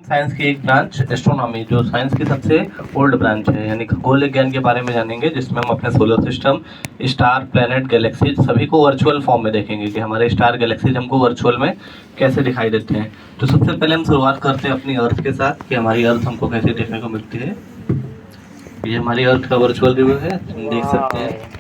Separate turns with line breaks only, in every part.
Science की एक branch astronomy, जो साइंस की सबसे ओल्ड ब्रांच है, यानी खगोल ज्ञान के बारे में जानेंगे, जिसमें हम अपने solar system, star, planet, Galaxy सभी को वर्चुअल फॉर्म में देखेंगे कि हमारे स्टार, गैलेक्सीज हमको वर्चुअल में कैसे दिखाई देते हैं। तो सबसे पहले हम शुरुआत करते हैं अपनी अर्थ के साथ कि हमारी अर्थ हमको कैसे देखने को मिलती है। ये हमारी अर्थ का वर्चुअल रिव्यू है, हम देख सकते हैं।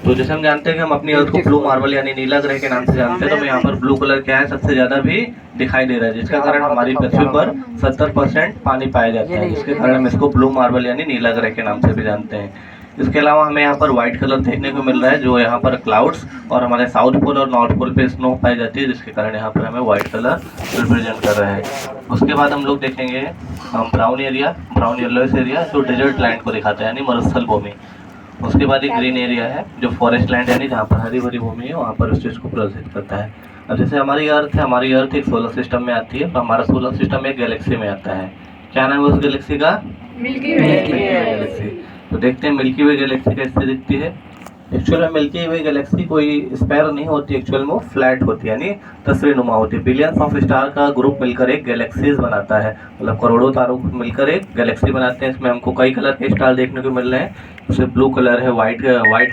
तो जैसे हम जानते हैं कि हम अपनी अर्थ को ब्लू मार्बल यानी नीला ग्रह के नाम से जानते हैं, तो यहाँ पर ब्लू कलर क्या है सबसे ज्यादा भी दिखाई दे रहा है, जिसके कारण हमारी पृथ्वी पर 70% पानी पाया जाता है, जिसके कारण हम इसको ब्लू मार्बल यानी नीला ग्रह के नाम से भी जानते हैं। इसके अलावा हमें यहाँ पर व्हाइट कलर देखने को मिल रहा है, जो यहाँ पर क्लाउड्स और हमारे साउथ पोल और नॉर्थ पोल पे स्नो पाई जाती है, जिसके कारण यहाँ पर हमें व्हाइट कलर रिप्रेजेंट कर रहा है। उसके बाद हम लोग देखेंगे ब्राउन येलोइश एरिया, जो डेजर्ट लैंड को दिखाता है यानी मरुस्थल भूमि। उसके बाद एक ग्रीन एरिया है जो फॉरेस्ट लैंड यानी जहाँ पर हरी भरी भूमि है, वहाँ पर उस चीज़ को प्रदर्शित करता है। अब जैसे हमारी अर्थ है, हमारी अर्थ एक सोलर सिस्टम में आती है, तो हमारा सोलर सिस्टम एक गैलेक्सी में आता है। क्या नाम है उस गैलेक्सी का? मिल्की वे गैलेक्सी। तो देखते हैं मिल्की वे गैलेक्सी कैसे दिखती है। एक्चुअल में मिल्की वे गैलेक्सी कोई स्क्वायर नहीं होती, एक्चुअल में वो फ्लैट होती है यानी तस्वीरनुमा होती है। बिलियंस ऑफ स्टार का ग्रुप मिलकर एक गैलेक्सीज बनाता है, मतलब करोड़ों तारों मिलकर एक गैलेक्सी बनाते हैं। इसमें हमको कई कलर के स्टार देखने को मिल रहे हैं, जैसे ब्लू कलर है, वाइट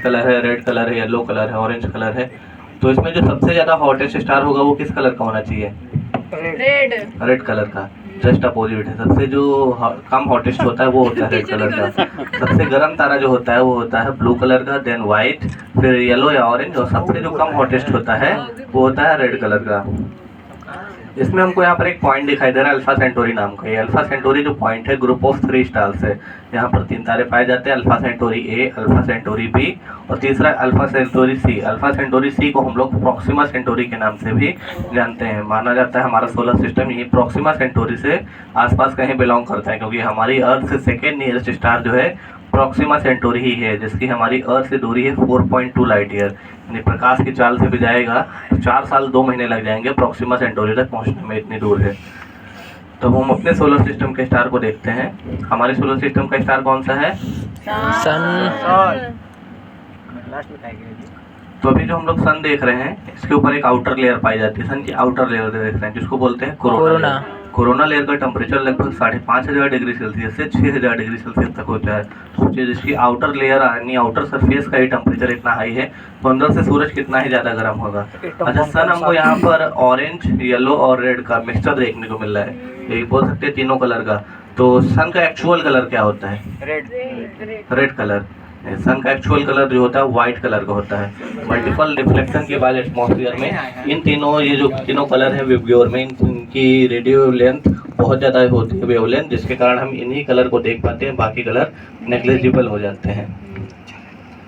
कलर है, रेड कलर है, येलो कलर है, ऑरेंज कलर है। तो इसमें जो सबसे ज़्यादा हॉटेस्ट स्टार होगा वो किस कलर का होना चाहिए? रेड कलर का। जस्ट अपोजिट है, सबसे जो कम हॉटेस्ट होता है वो होता है रेड कलर का। सबसे गर्म तारा जो होता है वो होता है ब्लू कलर का, देन वाइट, फिर येलो या ऑरेंज, और सबसे जो कम हॉटेस्ट होता है वो होता है रेड कलर का। इसमें हमको यहाँ पर एक पॉइंट दिखाई दे रहा है अल्फा सेंटोरी नाम का। ये अल्फा सेंटोरी जो पॉइंट है, ग्रुप ऑफ 3 स्टार्स है। यहाँ पर 3 तारे पाए जाते हैं, Alpha Centauri A, Alpha Centauri B और तीसरा Alpha Centauri C. Alpha Centauri C को हम लोग प्रॉक्सिमा सेंटोरी के नाम से भी जानते हैं। माना जाता है हमारा सोलर सिस्टम यही प्रॉक्सिमा सेंटोरी से आसपास कहीं बिलोंग करता है, क्योंकि हमारी अर्थ से सेकेंड नियरेस्ट स्टार जो है प्रॉक्सिमा सेंटोरी ही है, जिसकी हमारी अर्थ से दूरी है 4.2 लाइट ईयर, यानी प्रकाश की चाल से भी जाएगा तो 4 साल 2 महीने लग जाएंगे प्रॉक्सिमा सेंटोरी तक पहुंचने में, इतनी दूर है। तो हम अपने सोलर सिस्टम के स्टार को देखते हैं। हमारे सोलर सिस्टम का स्टार कौन सा है? सन। तो अभी जो हम लोग सन देख रहे हैं, इसके ऊपर एक आउटर लेयर पाई जाती है, सन की आउटर लेयर देख रहे हैं, जिसको बोलते हैं कोरोना। कोरोना लेयर का टेम्परेचर लगभग 5,500 डिग्री सेल्सियस से 6,000 डिग्री सेल्सियस तक होता है। सोचिए जिसकी आउटर लेयर यानी आउटर सरफेस का ही टेम्परेचर इतना हाई है, तो अंदर से सूरज कितना ही ज़्यादा गर्म होगा। अच्छा, सन हमको यहाँ पर ऑरेंज, येलो और रेड का मिक्सचर देखने को मिल रहा है, यही बोल सकते हैं तीनों कलर का। तो सन का एक्चुअल कलर क्या होता है? Red colour. सन का एक्चुअल कलर जो होता है व्हाइट कलर का होता है। मल्टीपल रिफ्लेक्शन के बाद एटमॉस्फेयर में इन तीनों, ये जो तीनों कलर है वेव्योर में, इनकी रेडियो लेंथ बहुत ज़्यादा होती है, वेवलेंथ, जिसके कारण हम इन्हीं कलर को देख पाते हैं, बाकी कलर नेग्लिजिबल हो जाते हैं।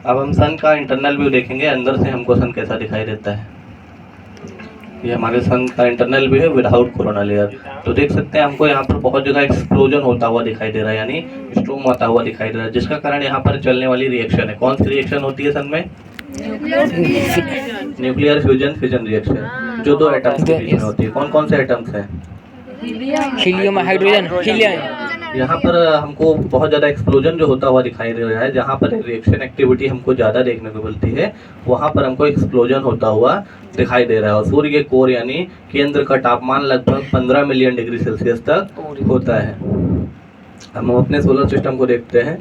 अब हम सन का इंटरनल व्यू देखेंगे, अंदर से हमको सन कैसा दिखाई देता है। ये हमारे सन का इंटरनल व्यू है विदाउट कोरोना लेयर। तो देख सकते हैं हमको यहाँ पर बहुत जगह एक्सप्लोजन होता हुआ दिखाई दे रहा है, यानी स्ट्रोम आता हुआ दिखाई दे रहा है, जिसका कारण यहाँ पर चलने वाली रिएक्शन है। कौन सी रिएक्शन होती है सन में? न्यूक्लियर फ्यूजन फिजन रिएक्शन, जो 2 एटम्स के बीच में होती है। कौन कौन से एटम्स हैं? Helium, hydrogen, helium. यहाँ पर हमको बहुत ज़्यादा एक्सप्लोजन जो होता हुआ दिखाई दे रहा है, जहाँ पर रिएक्शन एक्टिविटी हमको ज़्यादा देखने को मिलती है, वहाँ पर हमको एक्सप्लोजन होता हुआ दिखाई दे रहा है। और सूर्य के कोर यानी केंद्र का तापमान लगभग 15 मिलियन डिग्री सेल्सियस तक होता है। हम अपने सोलर सिस्टम को देखते हैं।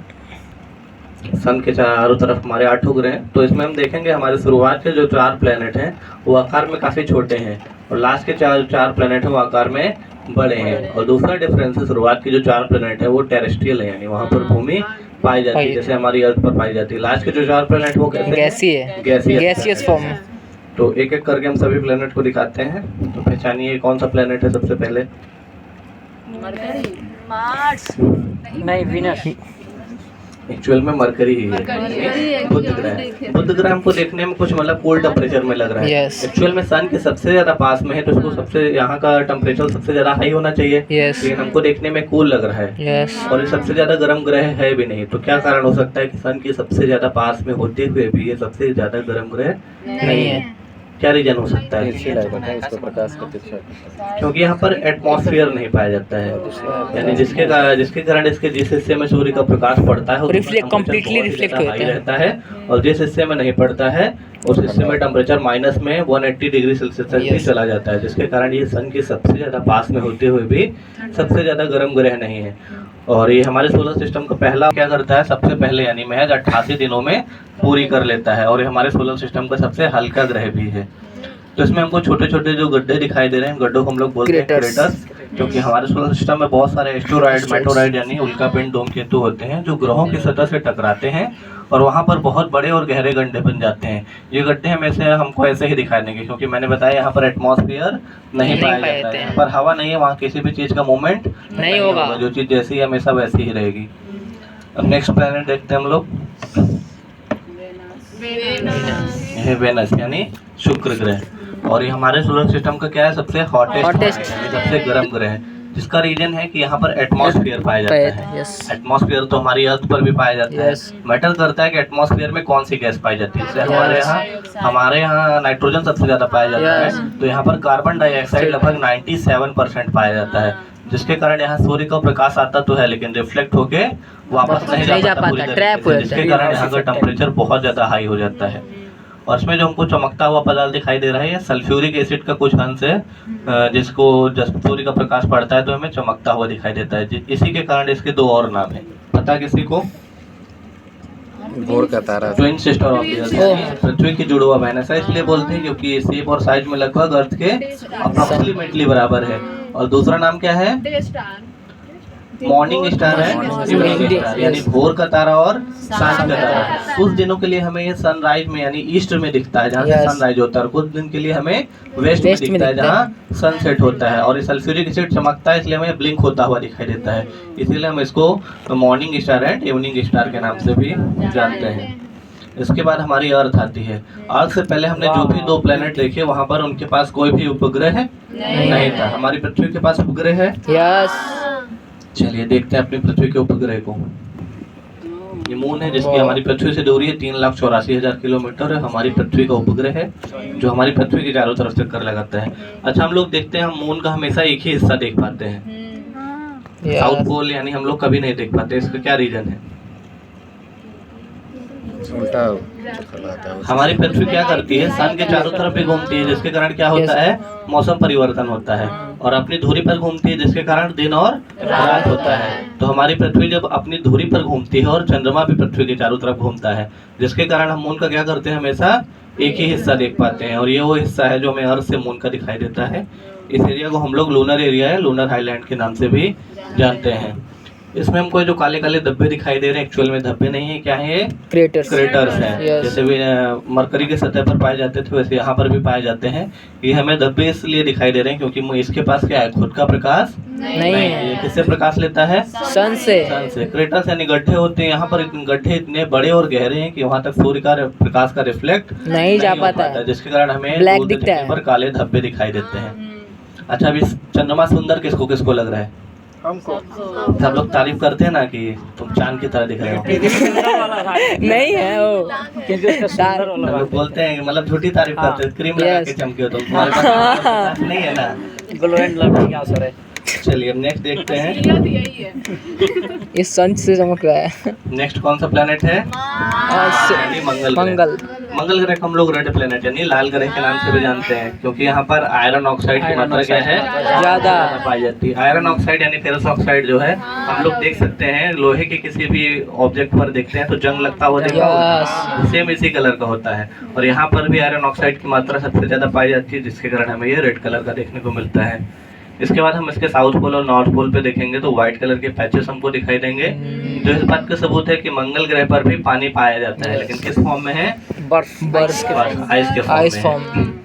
सन के चारों तरफ हमारे 8 ग्रह हैं, तो इसमें हम देखेंगे हमारे शुरुआत के जो 4 प्लैनेट हैं वो आकार में काफ़ी छोटे हैं, और लास्ट के 4 प्लैनेट हैं वो आकार में बड़े हैं। और दूसरा डिफरेंस है, शुरुआत की जो 4 प्लैनेट है वो टेरेस्ट्रियल है, यानी वहाँ पर भूमि पाई जाती है, जैसे हमारी अर्थ पर पाई जाती है। लास्ट के जो 4 प्लैनेट वो कैसे हैं? Gaseous form. तो एक एक करके हम सभी प्लैनेट को दिखाते हैं। तो पहचानिए कौन सा प्लैनेट है सबसे पहले?
मार्स नहीं, वीनस।
एक्चुअल में मरकरी ही है, बुध ग्रह। बुध ग्रह हमको देखने में कुछ मतलब कोल्ड टेम्परेचर में लग रहा है। एक्चुअल में सन के सबसे ज्यादा पास में है, तो इसको सबसे यहाँ का टेम्परेचर सबसे ज्यादा हाई होना चाहिए, लेकिन हमको देखने में कूल लग रहा है। और ये सबसे ज्यादा गर्म ग्रह है भी नहीं। तो क्या कारण हो सकता है कि सन के सबसे ज्यादा पास में होते हुए भी ये सबसे ज्यादा गर्म ग्रह नहीं है? क्या रीजन हो सकता है? क्योंकि यहाँ पर एटमॉस्फेयर नहीं पाया जाता है, यानी जिसके कारण इसके जिस हिस्से में सूर्य का प्रकाश पड़ता है
कंप्लीटली रिफ्लेक्ट
रहता है, और जिस हिस्से में नहीं पड़ता है उस हिस्से में टेम्परेचर माइनस में 180 डिग्री सेल्सियस तक भी चला जाता है, जिसके कारण ये सन की सबसे ज़्यादा पास में होते हुए भी सबसे ज़्यादा गर्म ग्रह नहीं है। और ये हमारे सोलर सिस्टम का पहला क्या करता है, सबसे पहले यानी महज 88 दिनों में पूरी कर लेता है, और ये हमारे सोलर सिस्टम का सबसे हल्का ग्रह भी है। तो इसमें हमको छोटे छोटे जो गड्ढे दिखाई दे रहे हैं, गड्ढों को हम लोग बोलते हैं क्रेटर्स, क्योंकि हमारे सोलर सिस्टम में बहुत सारे एस्टेरॉयड, मेटोरॉयड यानी उल्कापिंड, धूमकेतु होते हैं जो ग्रहों की सतह से टकराते हैं और वहाँ पर बहुत बड़े और गहरे गड्ढे बन जाते हैं। ये गड्ढे हमेशा हमको ऐसे ही दिखाई देंगे, क्योंकि मैंने बताया यहाँ पर एटमॉस्फेयर नहीं पाया जाता है, यहाँ पर हवा नहीं है, वहाँ किसी भी चीज़ का मूवमेंट नहीं होगा, जो चीज़ जैसी है हमेशा वैसी ही रहेगी। अब नेक्स्ट प्लैनेट देखते हैं हम लोग, यह वेनस यानी शुक्र ग्रह। और ये हमारे सोलर सिस्टम का क्या है, सबसे हॉटेस्ट सबसे गर्म ग्रह है, जिसका रीजन है कि यहाँ पर एटमॉस्फेयर पाया जाता है। एटमॉस्फेयर तो हमारी अर्थ पर भी पाया जाता है। मैटर करता है कि एटमॉस्फेयर में कौन सी गैस पाई जाती है। जैसे हमारे यहाँ नाइट्रोजन सबसे ज्यादा पाया जाता है, तो यहाँ पर कार्बन डाइऑक्साइड लगभग 97% पाया जाता है, जिसके कारण यहाँ सूर्य का प्रकाश आता तो है लेकिन रिफ्लेक्ट होके वापस नहीं जा पाता पूरी तरीके से, जिसके कारण यहाँ का टेम्परेचर बहुत ज्यादा हाई हो जाता है। और इसमें जो हमको चमकता हुआ पदार्थ दिखाई दे रहा है, ये सल्फ्यूरिक एसिड का कुछ अंश है, जिसको जब सूर्य का प्रकाश पड़ता है तो हमें चमकता हुआ दिखाई देता है। इसी के कारण इसके दो और नाम है, पता किसी को?
भोर का तारा,
twin sister of the earth, पृथ्वी की जुड़वा बहन। ऐसा इसलिए बोलते हैं क्योंकि शेप और साइज में लगभग अर्थ के अप्रोक्सीमेटली बराबर है। और दूसरा नाम क्या है? मॉर्निंग स्टार है, इवनिंग स्टार यानी भोर का तारा और सांझ का तारा। कुछ दिनों के लिए हमें ये सनराइज में यानी ईस्ट में दिखता है जहाँ से सनराइज होता है, और कुछ दिन के लिए हमें वेस्ट में दिखता है जहाँ सनसेट होता है। और ये सल्फ्यूरिक एसिड चमकता है इसलिए हमें ब्लिंक होता हुआ दिखाई देता है, इसीलिए हम इसको morning star and evening star के नाम से भी जानते हैं। इसके बाद हमारी अर्थ आती है। अर्थ से पहले हमने जो भी दो प्लेनेट देखे वहाँ पर उनके पास कोई भी उपग्रह नहीं था। हमारी पृथ्वी के पास उपग्रह है। चलिए देखते हैं अपनी पृथ्वी के उपग्रह को। ये मून है जिसकी हमारी पृथ्वी से दूरी है 3,84,000 किलोमीटर, हमारी पृथ्वी का उपग्रह है जो हमारी पृथ्वी के चारों तरफ चक्कर लगाता है। अच्छा, हम लोग देखते हैं हम मून का हमेशा एक ही हिस्सा देख पाते हैं, साउथ पोल यानी हम लोग कभी नहीं देख पाते। इसका क्या रीजन है?
उल्टा
हमारी पृथ्वी क्या करती है, सन के चारों तरफ भी घूमती है, जिसके कारण क्या होता है, मौसम परिवर्तन होता है, और अपनी धुरी पर घूमती है जिसके कारण दिन और रात होता है। तो हमारी पृथ्वी जब अपनी धुरी पर घूमती है और चंद्रमा भी पृथ्वी के चारों तरफ घूमता है, जिसके कारण हम मून का क्या करते हैं, हमेशा एक ही हिस्सा देख पाते हैं। और ये वो हिस्सा है जो हमें अर्थ से मून का दिखाई देता है। इस एरिया को हम लोग लूनर एरिया है, लूनर हाईलैंड के नाम से भी जानते हैं। इसमें हमको जो काले काले धब्बे दिखाई दे रहे हैं, एक्चुअल में धब्बे नहीं है, क्या है, क्रेटर्स हैं। जैसे भी मरकरी के सतह पर पाए जाते थे वैसे यहाँ पर भी पाए जाते हैं। ये हमें धब्बे इसलिए दिखाई दे रहे हैं क्योंकि इसके पास क्या है, खुद का प्रकाश नहीं है। ये किससे प्रकाश लेता है? सन से। क्रेटर्स यानी गड्ढे होते हैं, यहाँ पर गड्ढे इतने बड़े और गहरे हैं कि वहाँ तक सूर्य का प्रकाश का रिफ्लेक्ट नहीं जा पाता, जिसके कारण हमें दूर देखने पर काले धब्बे दिखाई देते हैं। अच्छा, अभी चंद्रमा सुंदर किसको किसको लग रहा है? हमको। सब लोग तारीफ करते हैं ना कि तुम चांद की तरह दिख रहे हो।
नहीं है वो,
सब लोग बोलते हैं, मतलब झूठी तारीफ करते हैं, क्रीम लगा के चमके हो तुम, तुम्हारे पास नहीं है ना,
ग्लो एंड लव क्या असर है।
चलिए नेक्स्ट देखते हैं,
ये सन से चमक रहा है।
नेक्स्ट कौन सा प्लेनेट है? मंगल। मंगल ग्रह को हम लोग रेड प्लेनेट यानी लाल ग्रह के नाम से भी जानते हैं, क्योंकि यहाँ पर आयरन ऑक्साइड की मात्रा क्या है, ज्यादा पाई जाती है। आयरन ऑक्साइड यानी फेरस ऑक्साइड जो है हम लोग देख सकते हैं, लोहे के किसी भी ऑब्जेक्ट पर देखते हैं तो जंग लगता हुआ देखा होगा, सेम इसी कलर का होता है। और यहाँ पर भी आयरन ऑक्साइड की मात्रा सबसे ज्यादा पाई जाती है, जिसके कारण हमें ये रेड कलर का देखने को मिलता है। इसके बाद हम इसके साउथ पोल और नॉर्थ पोल पे देखेंगे तो व्हाइट कलर के पैचेस हमको दिखाई देंगे, जो इस बात का सबूत है कि मंगल ग्रह पर भी पानी पाया जाता है, लेकिन किस फॉर्म में है? आइस के फॉर्म में।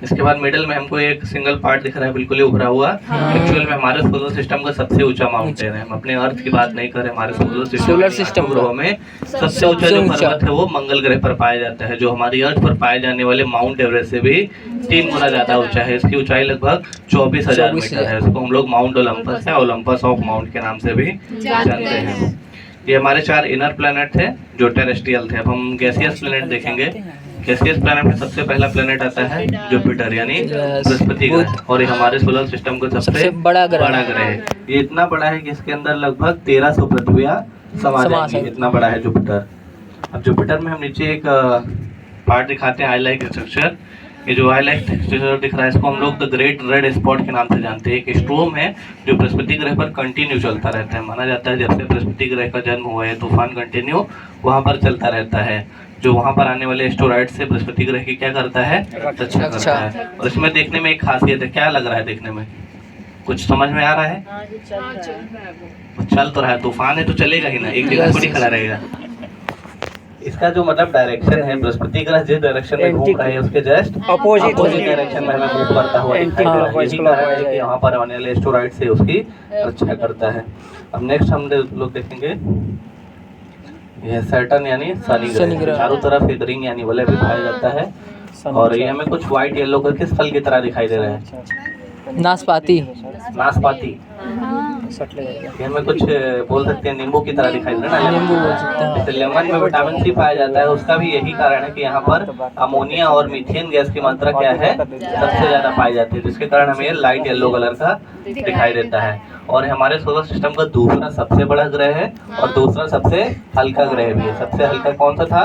इसके बाद मिडिल में हमको एक सिंगल पार्ट दिख रहा है, बिल्कुल ही उभरा हुआ। एक्चुअल में हमारे सोलर सिस्टम का सबसे ऊंचा माउंटेन है। हम अपने अर्थ की बात नहीं कर रहे, हमारे सोलर सिस्टम ग्रहों में सबसे ऊंचा जो पर्वत है वो मंगल ग्रह पर पाया जाता है, जो हमारी अर्थ पर पाए जाने वाले माउंट एवरेस्ट से भी 3 गुना ज्यादा ऊंचा है। इसकी ऊंचाई लगभग 24,000 मीटर है। इसको हम लोग माउंट ओलंपस है, ओलंपस ऑफ माउंट के नाम से भी जानते हैं। ये हमारे 4 इनर प्लैनेट थे जो टेरेस्ट्रियल थे। अब हम गैसियस प्लैनेट देखेंगे। गैसियस प्लैनेट में सबसे पहला प्लैनेट आता है जुपिटर यानी बृहस्पति ग्रह, और ये हमारे सोलर सिस्टम का सबसे बड़ा ग्रह है। ये इतना बड़ा है कि इसके अंदर लगभग 1300 पृथ्वियां समा जाएंगी, इतना बड़ा है जुपिटर। अब जुपिटर में हम नीचे एक पार्ट दिखाते हैं, आई लाइक स्ट्रक्चर। ये जो आई लाइक स्ट्रक्चर दिख रहा है इसको हम लोग द ग्रेट रेड स्पॉट के नाम से जानते हैं। एक स्टॉर्म है जो बृहस्पति ग्रह पर कंटिन्यू चलता रहता है। माना जाता है जब से बृहस्पति ग्रह का जन्म हुआ है तूफान कंटिन्यू वहाँ पर चलता रहता है, जो वहाँ पर आने वाले एस्टेरॉइड से बृहस्पति ग्रह की क्या करता है, रक्षा करता है। और इसमें देखने में एक खासियत है, क्या लग रहा है देखने में, कुछ समझ में आ रहा है? चल तो रहा है, तूफान है तो चलेगा ही ना, एक जगह थोड़ी खड़ा रहेगा। इसका जो मतलब डायरेक्शन है, बृहस्पति ग्रह जिस डायरेक्शन में घूम रहा है उसके जस्ट अपोजिट डायरेक्शन में हमें मूव करता हुआ दिखाई दे रहा है। यही कारण है कि यहाँ पर आने वाले एस्टेरॉइड से उसकी रक्षा करता है। अब नेक्स्ट हम लोग देखेंगे, यह सैटर्न यानी शनि ग्रह, चारों तरफ एक रिंग यानी वलय भी पाया जाता है। और ये हमें कुछ व्हाइट येलो कर किस फल की तरह दिखाई दे रहा है?
नाशपाती।
नाशपाती, ये हमें कुछ बोल सकते हैं नींबू की तरह दिखाई दे रहा है ना,
नींबू बोल सकते हैं।
जैसे लेमन में विटामिन सी पाया जाता है, उसका भी यही कारण है कि यहाँ पर अमोनिया और मीथेन गैस की मात्रा क्या है, सबसे ज्यादा पाई जाती है, जिसके कारण हमें लाइट येलो कलर का दिखाई देता है। और हमारे सोलर सिस्टम का दूसरा सबसे बड़ा ग्रह है और दूसरा सबसे हल्का ग्रह भी है। सबसे हल्का कौन सा था?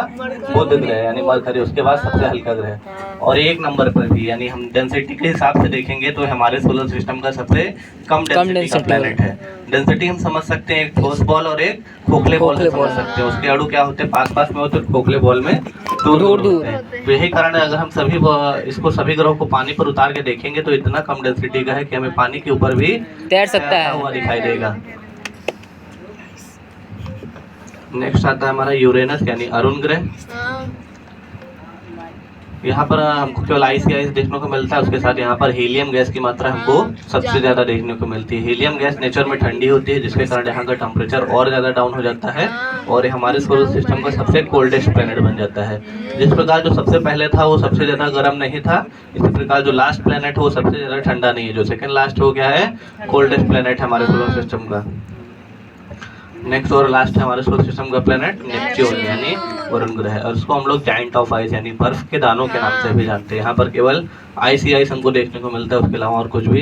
बुध ग्रह यानी मरकरी, उसके बाद सबसे हल्का ग्रह। और एक नंबर पर भी, यानी हम डेंसिटी के हिसाब से देखेंगे तो हमारे सोलर सिस्टम का सबसे कम डेंसिटी का प्लैनेट है। डेंसिटी हम समझ सकते हैं, एक ठोस बॉल और एक खोखले बॉल से समझ सकते हैं। उसके अणु क्या होते हैं, पास पास में होते हैं, खोखले बॉल में दूर दूर होते हैं। तो यही कारण है, अगर हम सभी ग्रहों को पानी पर उतार के देखेंगे तो इतना कम डेंसिटी का है कि हमें पानी के ऊपर भी
तैर सकता है
हुआ दिखाई देगा। नेक्स्ट आता है हमारा यूरेनस यानी अरुण ग्रह। यहाँ पर हमको केवल आइस ही आइस देखने को मिलता है, उसके साथ यहाँ पर हीलियम गैस की मात्रा हमको सबसे ज़्यादा देखने को मिलती है। हीलियम गैस नेचर में ठंडी होती है, जिसके कारण यहाँ का टेम्परेचर और ज़्यादा डाउन हो जाता है और हमारे सोलर सिस्टम का सबसे कोल्डेस्ट प्लैनेट बन जाता है। जिस प्रकार जो सबसे पहले था वो सबसे ज़्यादा गर्म नहीं था, इसी प्रकार जो लास्ट प्लैनेट है वो सबसे ज़्यादा ठंडा नहीं है। जो सेकेंड लास्ट हो गया है कोल्डेस्ट प्लैनेट हमारे सोलर सिस्टम का। नेक्स्ट और लास्ट है हमारे सोलर सिस्टम का प्लैनेट नेपच्यून यानी वरुण ग्रह, और उसको हम लोग जाइंट ऑफ आइस यानी बर्फ के दानों के नाम से भी जानते हैं। यहाँ पर केवल आइस ही आइस हमको देखने को मिलता है, उसके अलावा और कुछ भी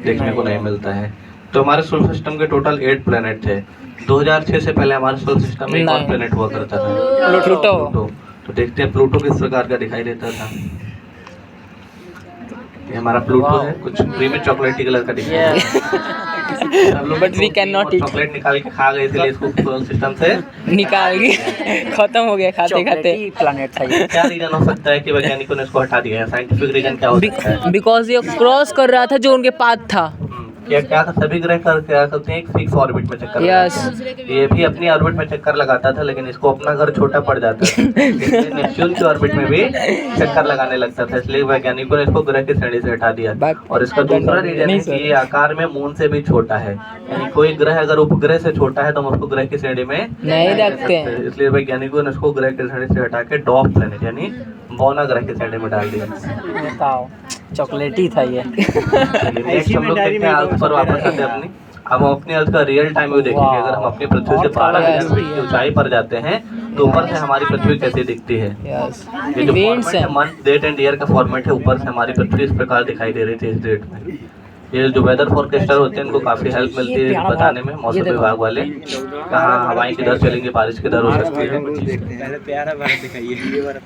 देखने को नहीं मिलता है। तो हमारे सोलर सिस्टम के टोटल 8 प्लैनेट थे। 2006 से पहले हमारे सोलर सिस्टम में एक और प्लैनेट हुआ करता था, प्लूटो। तो देखते हैं प्लूटो किस प्रकार का दिखाई देता था। ये हमारा प्लूटो है, कुछ क्रीमी चॉकलेटी कलर का दिखाई देता है।
But we can not eat.
Chocolate निकाल के खा गए, इसलिए इसको सोलर सिस्टम से
निकाल के खत्म हो गया खाते खाते।
प्लैनेट था ये।
क्या रीजन हो सकता है कि वैज्ञानिकों ने इसको हटा दिया है? साइंटिफिक रीजन क्या हो सकता है?
बिकॉज ये क्रॉस कर रहा था जो उनके पाथ था।
क्या सभी ग्रह क्या करते हैं, एक फिक्स ऑर्बिट में चक्कर
Yes.
लगाते हैं। ये भी अपनी ऑर्बिट में चक्कर लगाता था, लेकिन इसको अपना घर छोटा पड़ जाता था, इसलिए नेपच्यून की ऑर्बिट में भी चक्कर लगाने लगता था, इसलिए वैज्ञानिकों ने इसको ग्रह की श्रेणी से हटा दिया। और इसका दूसरा रीजन है कि ये आकार में मून से भी छोटा है, यानी कोई ग्रह अगर उपग्रह से छोटा है तो हम उसको ग्रह की श्रेणी में
नहीं रखते हैं,
इसलिए वैज्ञानिकों ने उसको ग्रह की श्रेणी से हटा के डॉर्फ प्लैनेट यानी बौना ग्रह की श्रेणी में डाल दिया।
चॉकलेटी था ये।
नेक्स्ट हम लोग देखते हैं अर्थ पर वापस आते हैं अपनी। हम अपने अर्थ का रियल टाइम व्यू देखेंगे। अगर हम अपनी पृथ्वी से 12,000 फीट की ऊंचाई पर जाते हैं तो ऊपर से हमारी पृथ्वी कैसी दिखती है। ये जो फॉर्मेट है मंथ डेट एंड ईयर का फॉर्मेट है, ऊपर से हमारी पृथ्वी इस प्रकार दिखाई दे रही थी इस डेट में। ये जो वेदर फोरकास्टर होते हैं इनको काफ़ी हेल्प मिलती है बताने में, मौसम विभाग वाले कहाँ हवाएं किधर चलेंगी, बारिश किधर हो सकती है।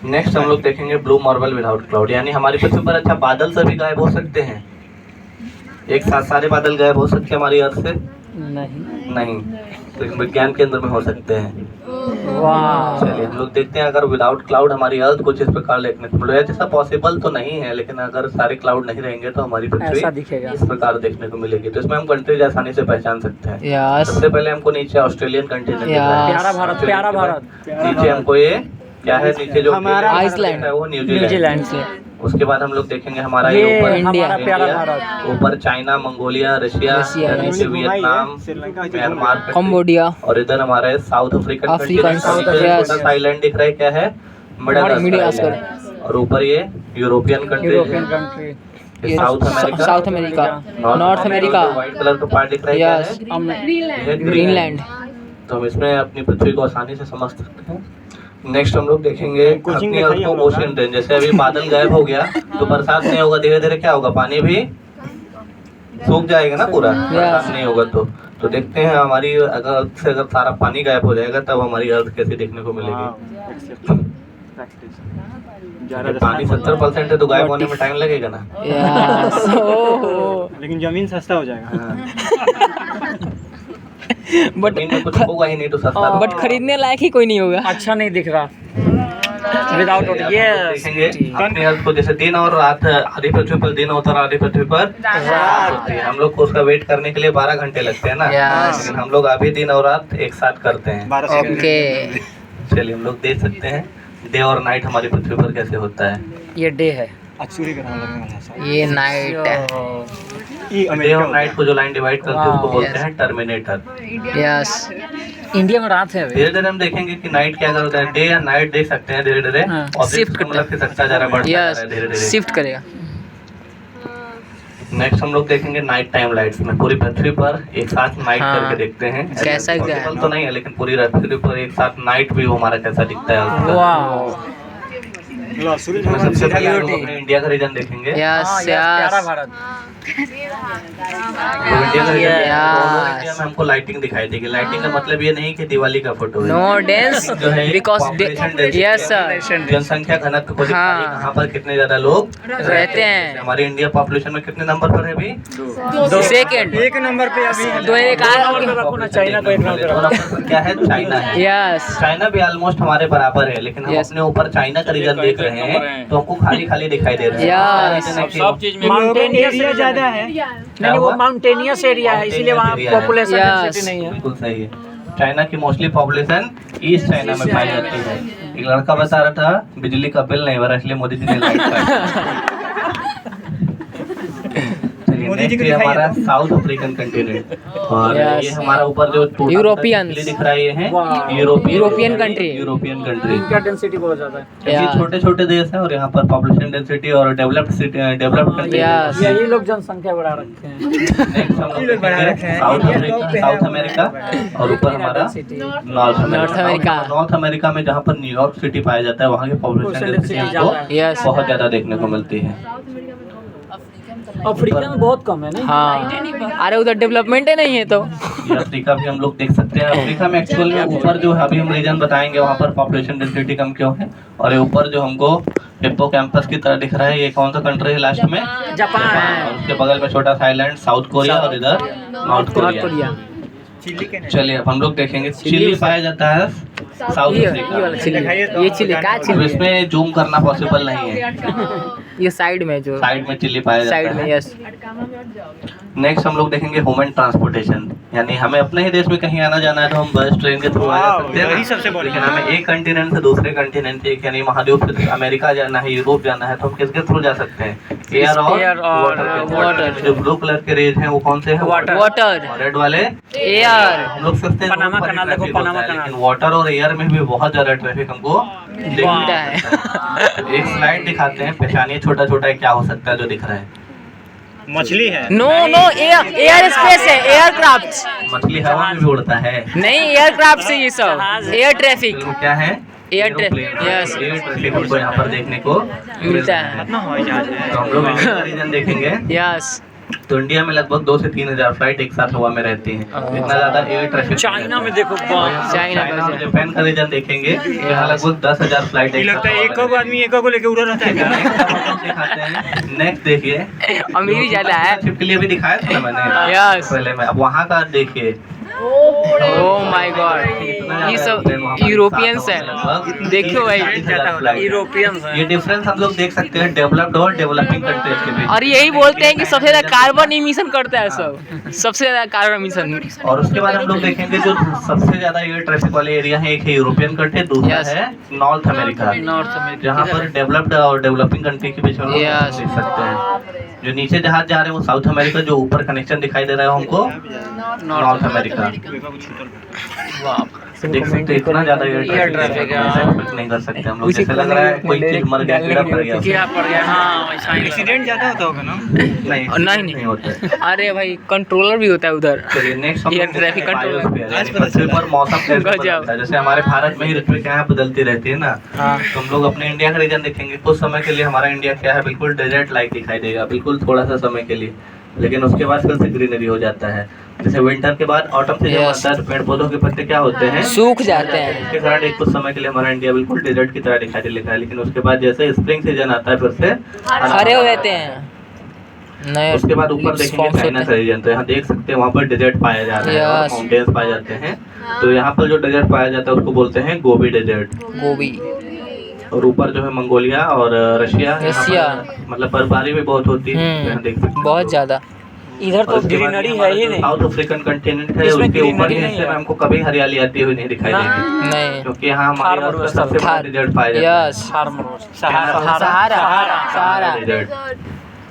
नेक्स्ट हम लोग देखेंगे ब्लू मार्बल विदाउट क्लाउड, यानी हमारी पृथ्वी पर अच्छा बादल सभी गायब हो सकते हैं, एक साथ सारे बादल गायब हो सकते हैं हमारी अर्थ से? नहीं, लेकिन विज्ञान केंद्र में हो सकते हैं। चलिए हम लोग देखते हैं, अगर विदाउट क्लाउड हमारी अर्थ कुछ इस प्रकार देखने को मिलेगा। जैसा पॉसिबल तो नहीं है, लेकिन अगर सारे क्लाउड नहीं रहेंगे तो हमारी पृथ्वी इस प्रकार देखने को मिलेगी। तो इसमें हम कंट्रीज आसानी से पहचान सकते हैं। सबसे पहले हमको नीचे ऑस्ट्रेलियन कंटिनेंट,
प्यारा भारत।
नीचे हमको ये क्या है, नीचे जो
आइसलैंड
है वो न्यूजीलैंड से। उसके बाद हम लोग देखेंगे हमारा ये ऊपर इंडिया, ऊपर चाइना, मंगोलिया, रशिया, नीचे वियतनाम, म्यांमार,
कंबोडिया, और
इधर हमारा है साउथ अफ्रीकन छोटा आइलैंड दिख रहा है, क्या है, मेडागास्कर। और ऊपर ये European country, south America, north America. White colour का पार्ट दिख रहा है ग्रीनलैंड। तो हम इसमें अपनी पृथ्वी को आसानी से समझ सकते हैं। नेक्स्ट हम लोग देखेंगे अपनी अर्थ को ओशन रेंज। जैसे अभी बादल गायब हो गया तो बरसात नहीं होगा, धीरे धीरे क्या होगा, पानी भी सूख जाएगा ना पूरा, बरसात नहीं होगा तो देखते हैं हमारी अगर सारा पानी गायब हो जाएगा तब हमारी अर्थ कैसी देखने को मिलेगी। पानी 70% है तो गायब होने में टाइम लगेगा ना।
यस ओहो
लेकिन जमीन सस्ता हो जाएगा।
बट
जमीन में कुछ होगा ही नहीं तो सस्ता
बट खरीदने लायक ही कोई नहीं होगा।
अच्छा नहीं दिख रहा विदाउट ये
देखेंगे अपने अर्थ को, जैसे दिन और रात, आधी पृथ्वी पर दिन होता है, आधी पृथ्वी पर रात होती है। हम लोग को उसका वेट करने के लिए 12 घंटे लगते हैं ना,
Yes.
लेकिन हम लोग अभी दिन और रात एक साथ करते हैं।
12 सेकंड।
ओके
चलिए हम लोग देख सकते हैं डे और नाइट हमारी पृथ्वी पर कैसे होता है।
ये डे है।
आज सूर्य ग्रहण लगने वाला है शायद।
ये नाइट है।
ये
डे
अमेरिका
और नाइट को जो लाइन डिवाइड करते हैं उसको बोलते
Yes.
हैं टर्मिनेटर।
यस
इंडिया में रात है अभी।
धीरे धीरे हम देखेंगे कि नाइट क्या करता है, डे या नाइट देख सकते हैं धीरे धीरे,
हाँ,
और
shift करता है।
खिसकता जा रहा है, बढ़ता जा
यस
रहा है धीरे धीरे।
शिफ्ट करेगा।
नेक्स्ट हम लोग देखेंगे नाइट टाइम लाइट्स में, पूरी पृथ्वी पर एक साथ नाइट
हाँ।
करके देखते हैं।
कैसा
ऐसा
क्या है?
possible तो नहीं है, लेकिन पूरी पृथ्वी पर एक साथ नाइट व्यू हमारा कैसा दिखता है।
वाह
लो, सूर्य
इसमें
ग्रहण
सबसे
सीधा
पहले हम लोग
beauty।
अपने इंडिया का रीजन देखेंगे।
यस
प्यारा
यस
भारत।
तो इंडिया का रीजन
Yes.
इंडिया में हमको लाइटिंग दिखाई देगी। लाइटिंग का मतलब ये नहीं कि दिवाली का फोटो है।
नो डांस
जो है
because
population density,
yes sir
जनसंख्या घनत्व को दिखाई,
हाँ।
कहाँ पर कितने ज्यादा लोग
रहते हैं।
हमारे इंडिया पॉपुलेशन में कितने नंबर पर है अभी?
सेकंड
एक नंबर पे अभी है।
2011
रखो ना, चाइना को एक नंबर पे
दो नंबर पर क्या है? चाइना है।
यस
चाइना भी ऑलमोस्ट हमारे बराबर है, लेकिन हम
Yes.
अपने ऊपर चाइना का रीजन देख रहे हैं तो हमको खाली खाली दिखाई दे रहा है।
Yes.
क्या reason है कि
इन लोगों का एरिया ज्यादा है।
नहीं वो माउंटेनियस एरिया है इसीलिए वहाँ
Mountainous area है।
Population
Yes.
डेंसिटी नहीं है।
बिल्कुल सही है। चाइना की मोस्टली पॉपुलेशन ईस्ट चाइना में पाई जाती है। एक लड़का बता रहा था बिजली का बिल नहीं भरा इसलिए मोदी जी ने लाइट काटी। चलिए,
मोदी जी को
next ये
दिखाइए
हमारा
तो।
साउथ अफ्रीकन कंटिनेंट, और
Yes.
ये हमारा ऊपर जो total
Europeans.
display दिख रहा है ये है
Wow.
European country.
European country.
इनका डेंसिटी बहुत ज्यादा है।
ये
Yeah.
छोटे छोटे देश हैं और यहाँ पर पॉपुलेशन डेंसिटी और डेवलप्ड कंट्री।
Yes.
यही लोग जनसंख्या बढ़ा रखते हैं।
नेक्स्ट हम
ये लोग बढ़ा रखे हैं।
साउथ
India
अमेरिका,
top पे है।
साउथ अमेरिका और ऊपर हमारा
Density।
North
North America.
North America में जहाँ पर न्यूयॉर्क सिटी पाया जाता है वहाँ की पॉपुलेशन
Population
डेंसिटी
density
हमको
ज्यादा है।
यस
बहुत ज्यादा देखने को मिलती है।
अफ्रीका में बहुत कम है नहीं।
हाँ अरे उधर डेवलपमेंट ही नहीं है तो
ये अफ्रीका भी हम लोग देख सकते हैं। अफ्रीका में एक्चुअल में ऊपर जो अभी हम रीजन बताएंगे वहाँ पर पॉपुलेशन डेंसिटी कम क्यों है, और ये ऊपर जो हमको हिप्पो कैंपस की तरह दिख रहा है ये कौन सा कंट्री है लास्ट में?
जापान।
और उसके बगल में छोटा सा आइलैंड साउथ कोरिया और इधर नॉर्थ कोरिया।
चिल्ली के नहीं।
चलिए अब हम लोग देखेंगे चिली पाया जाता है साउथ
ये
अफ्रीका
वाला
में।
चिल्ली
दिखाइए तो
ये
हम
चिल्ली
जाने
का
अब
चिल्ली
इसमें जूम करना पॉसिबल नहीं है,
ये साइड में जो
साइड में चिल्ली पाया
साइड
जाता
में
है।
यस
नेक्स्ट हम लोग देखेंगे ह्यूमन ट्रांसपोर्टेशन, यानी हमें अपने ही देश में कहीं आना जाना है तो हम बस ट्रेन के थ्रू आ जा
वाह,
सकते हैं
यही
ना।
सबसे बड़ी
लेकिन हमें एक कंटिनेंट से दूसरे कंटिनेंट एक यानी महाद्वीप से अमेरिका जाना है, यूरोप जाना है तो हम किसके थ्रू जा सकते हैं? एयर और
Air और
वाटर। जो ब्लू कलर के रेज हैं वो कौन से हैं?
Water.
वाटर
और रेड वाले
एयर
हम लोग सोचते हैं
पनामा
रोड पर ही
कनाल देखो,
traffic होता
पनामा
है,
कनाल।
लेकिन वाटर और एयर में भी बहुत ज्यादा ट्रैफिक हमको देखने को
मिलता है।
मिलता है। एक स्लाइड दिखाते हैं, पहचानिए छोटा छोटा क्या हो सकता है जो दिख रहा है।
मछली है।
नो नो एयर स्पेस है एयरक्राफ्ट
मछली हवा में भी उड़ता है।
नहीं एयरक्राफ्ट से ये सब एयर ट्रैफिक
तो क्या है?
Air traffic
aeroplane.
Yes
air traffic हमको यहाँ पर देखने को
मिलता है
कितना हवाई जहाज है।
तो हम लोग इंडिया का रीजन देखेंगे
यस
तो इंडिया में लगभग 2 से 3 हजार फ्लाइट एक साथ हवा में रहती हैं। इतना ज्यादा एयर ट्रैफिक
चाइना में देखो वाह।
चाइना
चाइना
का
में जापान का रीजन देखेंगे यहाँ लगभग 10,000 फ्लाइट
ये
एक
लगता
साथ
है
हवा
एक
में
को आदमी एक को लेके उड़ा रहता है क्या?
दिखाते हैं। नेक्स्ट देखिए
अमीरी ज्यादा है
के लिए भी दिखाया था ना मैंने
यस
पहले में। अब वहाँ का देखिए
ओह माय गॉड ये सब यूरोपियंस है देखियो भाई
यूरोपियंस
ये
हैं।
डिफरेंस हम लोग देख सकते हैं डेवलप्ड और डेवलपिंग कंट्रीज के बीच।
और यही बोलते हैं कि सबसे ज्यादा कार्बन इमिशन करता है सब सबसे ज्यादा कार्बन इमिशन
और उसके बाद हम लोग देखेंगे जो सबसे ज्यादा एयर ट्रैफिक वाले एरिया है, एक है यूरोपियन कंट्री, दूसरा
Yes.
है नॉर्थ अमेरिका,
नॉर्थ अमेरिका
जहाँ पर डेवलप्ड और डेवलपिंग कंट्री के बीच में हम लोग
Yes.
देख सकते हैं। जो नीचे जहाज जा रहे हैं वो साउथ अमेरिका, जो ऊपर कनेक्शन दिखाई दे रहा है हमको नॉर्थ अमेरिका। देख सकते हैं इतना ज्यादा एयर ट्रैफिक है, एक्सपेक्ट नहीं कर सकते हम लोग। जैसे लग रहा है कोई चीज मर गया, कीड़ा पड़ गया।
क्या पड़ गया हाँ वैसा ही लगा।
एक्सीडेंट ज्यादा होता होगा ना।
नहीं
नहीं।
होता है।
अरे भाई कंट्रोलर भी होता है उधर
चलिए नेक्स्ट हम
Air
लोग
traffic
देखेंगे
control।
बायोस्फीयर, यानी पृथ्वी पर मौसम कैसे
गजब।
बदलता है। जैसे हमारे भारत में ही ऋतु क्या है बदलती रहती है ना, तो हम लोग अपने इंडिया का रीजन देखेंगे। कुछ समय के लिए हमारा इंडिया क्या है बिल्कुल डेजर्ट लाइक दिखाई देगा, बिल्कुल थोड़ा सा समय के लिए। लेकिन उसके बाद फिर से ग्रीनरी हो जाता है। जैसे विंटर के बाद ऑटम सीजन
Yes.
आता है तो पेड़ पौधों के पत्ते क्या होते हैं,
सूख जाते हैं।
इसके कारण एक कुछ समय के लिए हमारा इंडिया बिल्कुल डेजर्ट की तरह दिखाई देता है, लेकिन उसके बाद जैसे स्प्रिंग सीजन आता है फिर से
हरे हो जाते हैं, नए
उसके बाद ऊपर देखेंगे
forms
चाइना
होते हैं।
रीजन, तो यहाँ देख सकते हैं वहाँ पर डेजर्ट पाया जा रहा है और
Yes.
माउंटेन्स पाए जाते हैं। तो यहाँ पर जो डेजर्ट पाया जाता है उसको बोलते हैं गोबी डेजर्ट।
गोभी।
और ऊपर जो है मंगोलिया और रशिया, यहाँ
रशिया।
पर मतलब बर्फबारी भी बहुत होती है, तो यहाँ देख सकते हैं
बहुत ज्यादा।
इधर
और
तो
इसके बाद
ग्रीनरी
हमारा
है ही
जो
नहीं।
साउथ अफ्रीकन कंटिनेंट है
इसमें
उसके ऊपर
greenery
के
नहीं
हिस्से में
है।
हमको कभी हरियाली आती हुई नहीं दिखाई देगी,
नहीं।
क्योंकि यहाँ हमारे
थार
यहाँ
मरुस्थल,
सबसे बड़ा
थार।
डेजर्ट पाया जाता है।
यस।
सहारा
सहारा।
डेजर्ट।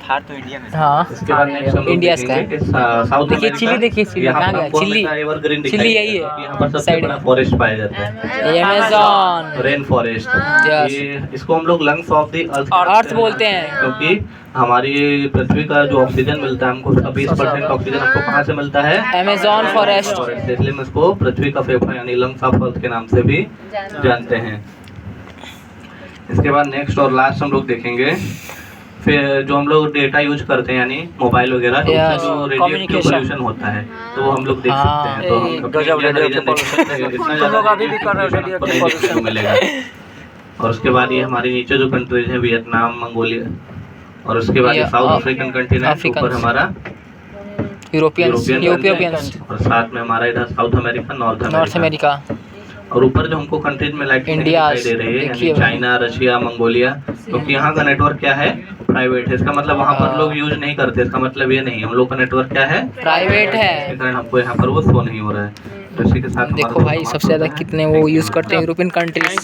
थार तो इंडिया में।
हाँ,
इसके बाद नेक्स्ट हम लोग
इंडिया
देखेंगे
का।
कि साउथ
देखिए
अमेरिका,
चिली, देखिए चिली,
यहाँ
कहाँ
पर
गया?
हमको
चिली।
हमेशा एवरग्रीन दिखाई
चिली
देगा,
यही है,
क्योंकि यहाँ पर सबसे
साइड
बड़ा
में।
फॉरेस्ट पाया जाता है,
ये अमेज़न।
Rain forest.
Yes.
ये इसको हम लोग लंग्स ऑफ द
अर्थ बोलते हैं।
क्योंकि हमारी पृथ्वी का जो ऑक्सीजन मिलता है हमको, उसका 20% ऑक्सीजन हमको कहाँ से मिलता है,
अमेज़न फॉरेस्ट।
से, इसलिए हम इसको पृथ्वी का फेफड़ा यानी लंग्स ऑफ अर्थ के नाम से भी जानते हैं। इसके बाद नेक्स्ट और लास्ट हम लोग देखेंगे फिर जो हम लोग डेटा यूज करते हैं यानी मोबाइल वगैरह, तो
Yes.
उससे जो रेडिएटिव
Communication.
पोल्यूशन होता है तो वो हम लोग देख सकते हैं। तो हम
ए,
अपने
गजब
इंडियन
radioactive
रीजन देख सकते हैं, इतना
तुम
ज़्यादा
लोग अभी भी कर रहे हो
radioactive
radioactive
pollution आपको नहीं देखने को मिलेगा। और उसके बाद ये हमारे नीचे जो कंट्रीज हैं, वियतनाम, मंगोलिया, और उसके बाद ये
ये
साउथ
अ-
अफ्रीकन कंटिनेंट,
अफ्रीकन।
ऊपर हमारा
यूरोपियंस,
यूरोपियन
यूरोपियंस,
और साथ में हमारा इधर south America,
north
north
America.
और ऊपर जो हमको कंट्रीज में लाइट
इंडिया
दिखाई दे रही है,
देखिए
यानी चाइना, रशिया, मंगोलिया, क्योंकि यहाँ का नेटवर्क क्या है, प्राइवेट है। इसका मतलब वहाँ पर लोग यूज नहीं करते, इसका मतलब ये नहीं, हम लोग का नेटवर्क क्या है,
प्राइवेट है।
इसके कारण हमको यहाँ पर वो शो नहीं हो रहा है। तो इसी के साथ हमारा
देखो भाई
समाप्त
सबसे ज्यादा
होता है।
कितने वो यूज करते हैं यूरोपियन कंट्रीज।